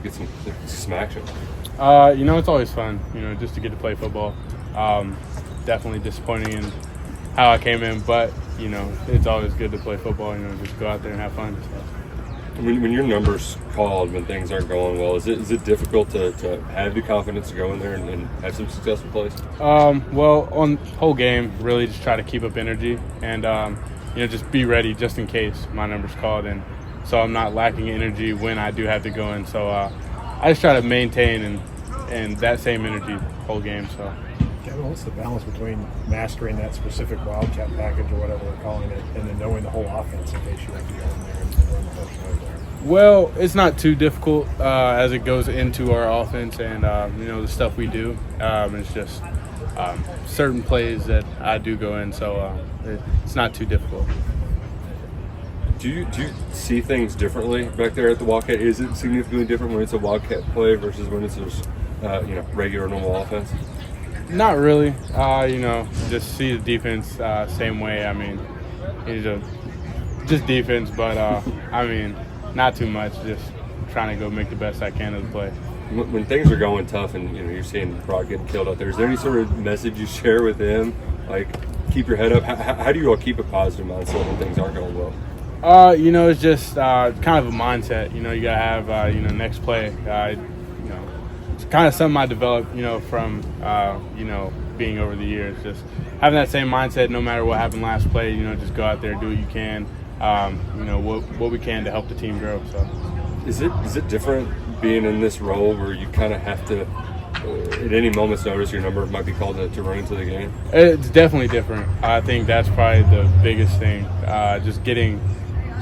get some action? It's always fun, just to get to play football. Definitely disappointing in how I came in, but, it's always good to play football, just go out there and have fun. So. When your number's called, when things aren't going well, is it difficult to have the confidence to go in there and have some successful plays? Well, on whole game, really just try to keep up energy and, just be ready just in case my number's called. And so I'm not lacking energy when I do have to go in. So I just try to maintain and that same energy whole game. So. Gavin, what's the balance between mastering that specific Wildcat package or whatever we're calling it, and then knowing the whole offense in case you have to go in there and run the whole show there? Well, it's not too difficult as it goes into our offense and, the stuff we do. It's just certain plays that I do go in, so it's not too difficult. Do you see things differently back there at the Wildcat? Is it significantly different when it's a Wildcat play versus when it's just regular normal offense? Not really. Just see the defense same way. I mean, just defense, but not too much. Just trying to go make the best I can of the play. When things are going tough and you're seeing Brock getting killed out there, is there any sort of message you share with him? Like, keep your head up. How do you all keep a positive mindset when things aren't going well? It's just kind of a mindset. You gotta have next play. It's kind of something I developed, from being over the years. Just having that same mindset, no matter what happened last play. Just go out there, do what you can. What we can to help the team grow. So, is it different being in this role where you kind of have to, at any moment's notice, your number might be called to run into the game? It's definitely different. I think that's probably the biggest thing. Just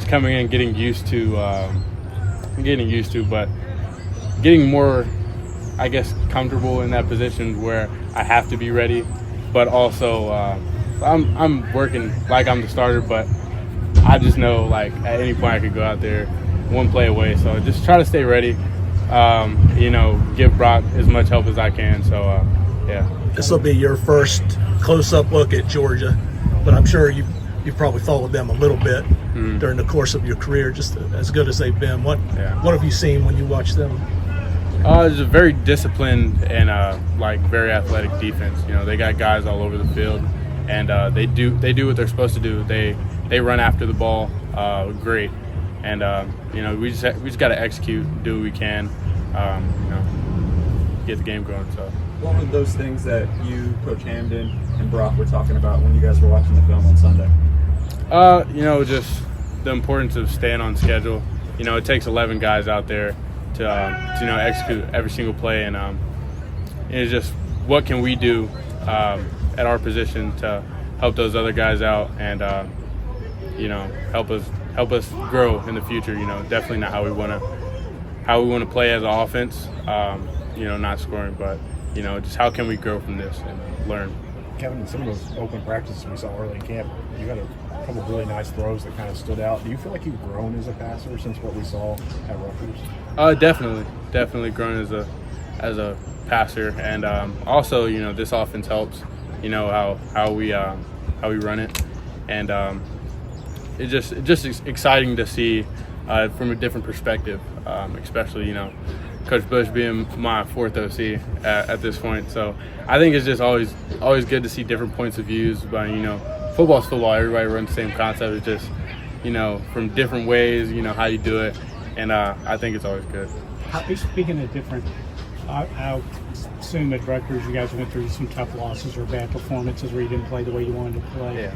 coming in, getting used to, but getting more, I guess, comfortable in that position where I have to be ready, but also I'm working like I'm the starter, but I just know, like, at any point I could go out there one play away. So just try to stay ready, give Brock as much help as I can. So, yeah. This will be your first close-up look at Georgia, but I'm sure you probably followed them a little bit during the course of your career, just as good as they've been. What have you seen when you watch them? It's a very disciplined and very athletic defense. They got guys all over the field, and they do what they're supposed to do. They run after the ball great, and we just got to execute, do what we can, get the game going. So. What were those things that you, Coach Hamden, and Brock were talking about when you guys were watching the film on Sunday? Just the importance of staying on schedule. It takes 11 guys out there to execute every single play, and it's just what can we do at our position to help those other guys out and help us grow in the future. Definitely not how we want to play as an offense. Not scoring, but just how can we grow from this and learn. Kevin, in some of those open practices we saw early in camp, you had a couple of really nice throws that kind of stood out. Do you feel like you've grown as a passer since what we saw at Rutgers? Definitely grown as a passer, and also this offense helps. How we run it, and it's just exciting to see from a different perspective, especially Coach Bush being my fourth OC at this point. So I think it's just always good to see different points of views. But football's football. Everybody runs the same concept. It's just from different ways. How you do it, and I think it's always good. Speaking of different, I assume at Rutgers you guys went through some tough losses or bad performances where you didn't play the way you wanted to play. Yeah.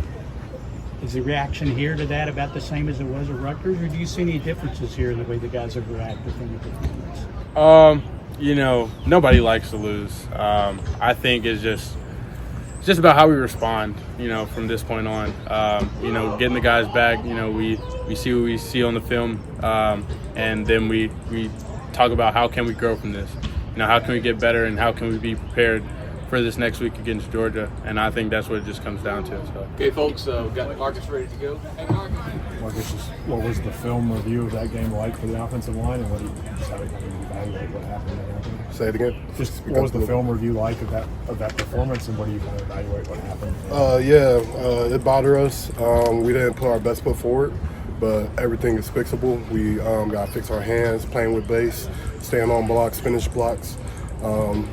Is the reaction here to that about the same as it was at Rutgers, or do you see any differences here in the way the guys have reacted from your performance? Nobody likes to lose. I think it's just about how we respond, from this point on. Getting the guys back, we see what we see on the film, and then we talk about how can we grow from this. How can we get better and how can we be prepared for this next week against Georgia, and I think that's what it just comes down to. So. Okay, folks, we've got Marques ready to go. Hey, Marques, what was the film review of that game like for the offensive line, and what do you just how do you evaluate what happened there? Say it again. Just what was the film review like of that performance, and what do you kind of evaluate what happened? It bothered us. We didn't put our best foot forward, but everything is fixable. We got to fix our hands, playing with base, staying on blocks, finish blocks.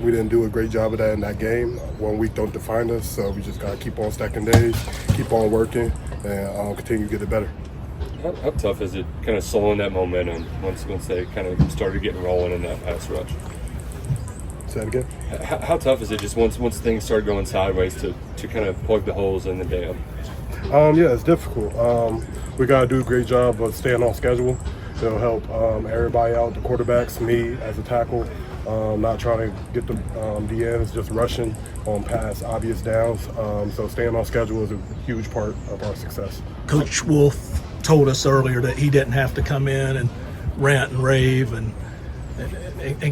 We didn't do a great job of that in that game. 1 week don't define us, so we just got to keep on stacking days, keep on working, and continue to get it better. How tough is it kind of slowing that momentum once they kind of started getting rolling in that pass rush? Say that again? How tough is it just once things started going sideways to kind of plug the holes in the dam? Yeah, it's difficult. We got to do a great job of staying on schedule. It'll help everybody out, the quarterbacks, me as a tackle, not trying to get the DNs, just rushing on past obvious downs. So staying on schedule is a huge part of our success. Coach Wolf told us earlier that he didn't have to come in and rant and rave and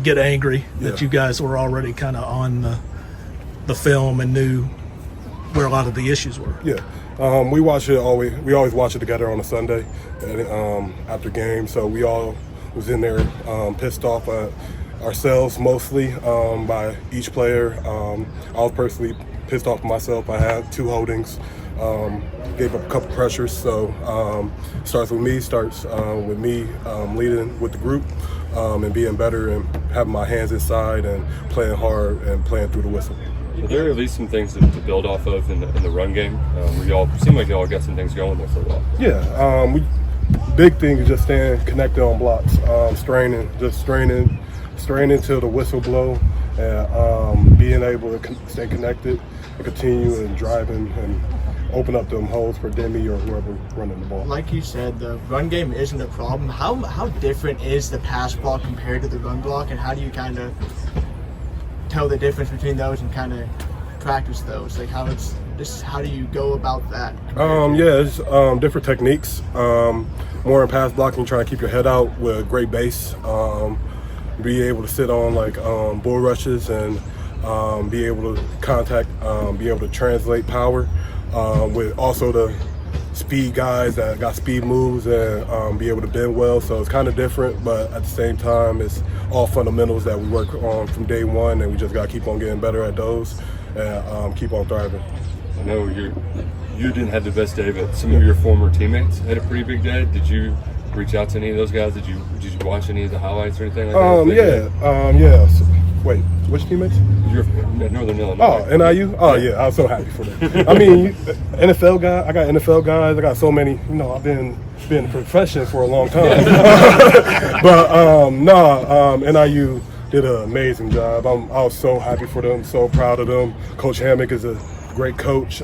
get angry, that you guys were already kind of on the film and knew where a lot of the issues were. Yeah. We watch it always. We always watch it together on a Sunday after games. So we all was in there pissed off at ourselves mostly by each player. I was personally pissed off myself. I had 2 holdings, gave up a couple pressures. So starts with me leading with the group and being better and having my hands inside and playing hard and playing through the whistle. Are there at least some things to build off of in the run game? Where y'all seem like y'all got some things going there for a while. Yeah, big thing is just staying connected on blocks, straining till the whistle blow, and being able to stay connected and continue and driving and open up them holes for Demi or whoever running the ball. Like you said, the run game isn't a problem. How different is the pass block compared to the run block, and how do you kind of tell the difference between those and kind of practice those? Like how do you go about that? It's different techniques. More in pass blocking, trying to keep your head out with great base. Be able to sit on like bull rushes and be able to contact, be able to translate power with also the speed guys that got speed moves and be able to bend well. So it's kind of different, but at the same time, it's all fundamentals that we work on from day one, and we just got to keep on getting better at those and keep on thriving. I know you didn't have the best day, but some of your former teammates had a pretty big day. Did you reach out to any of those guys? Did you watch any of the highlights or anything like that? Yeah. So, wait, which teammates? You're at Northern Illinois. Oh, NIU? Oh, yeah, I was so happy for them. I mean, NFL guy. I got NFL guys. I got so many. I've been in the profession for a long time. But NIU did an amazing job. I was so happy for them, so proud of them. Coach Hammock is a great coach.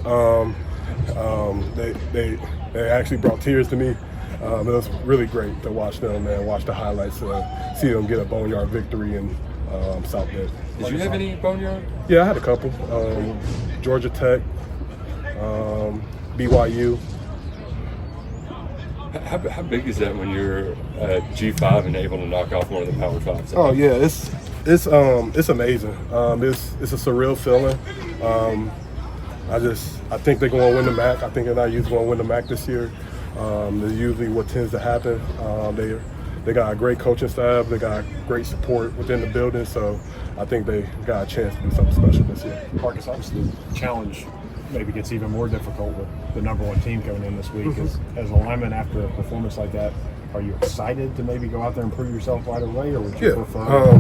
They actually brought tears to me. It was really great to watch them and watch the highlights, see them get a boneyard victory in South Bend. Did you have any boneyard? Yeah, I had a couple. Georgia Tech, BYU. How big is that when you're at G5 and able to knock off one of the Power Fives? Oh yeah, it's amazing. It's a surreal feeling. I think they're going to win the MAC. I think NIU's going to win the MAC this year. That's usually what tends to happen. They got a great coaching staff. They got great support within the building. So I think they got a chance to do something special this year. Marques, obviously the challenge maybe gets even more difficult with the number 1 team coming in this week. As a lineman, after a performance like that, are you excited to maybe go out there and prove yourself right away, or would you prefer?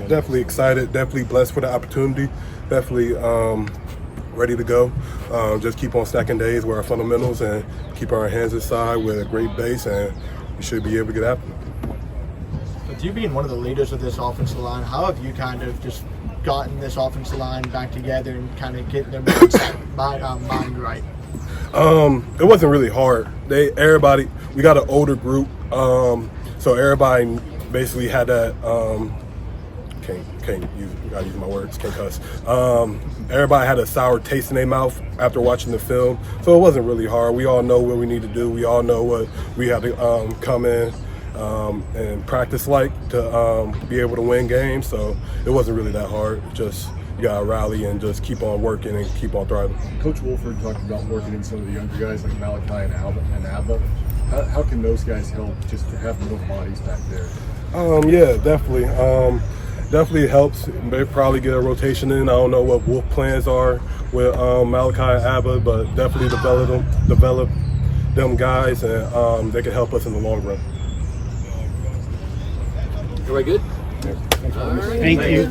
Definitely excited. Definitely blessed for the opportunity. Definitely ready to go. Just keep on stacking days with our fundamentals and keep our hands inside with a great base, and we should be able to get after it. With you being one of the leaders of this offensive line, how have you kind of just gotten this offensive line back together and kind of getting their mind right? It wasn't really hard. We got an older group, so everybody basically had that. Gotta use my words, can't cuss. Everybody had a sour taste in their mouth after watching the film, so it wasn't really hard. We all know what we need to do. We all know what we have to come in and practice like to be able to win games. So it wasn't really that hard. Just you gotta rally and just keep on working and keep on thriving. Coach Wolford talked about working in some of the younger guys like Malachi and Abba. How can those guys help just to have more bodies back there? Yeah, definitely. Definitely helps. They probably get a rotation in. I don't know what Wolf plans are with Malachi and Abba, but definitely develop them guys, and they can help us in the long run. Everybody good? Thank you.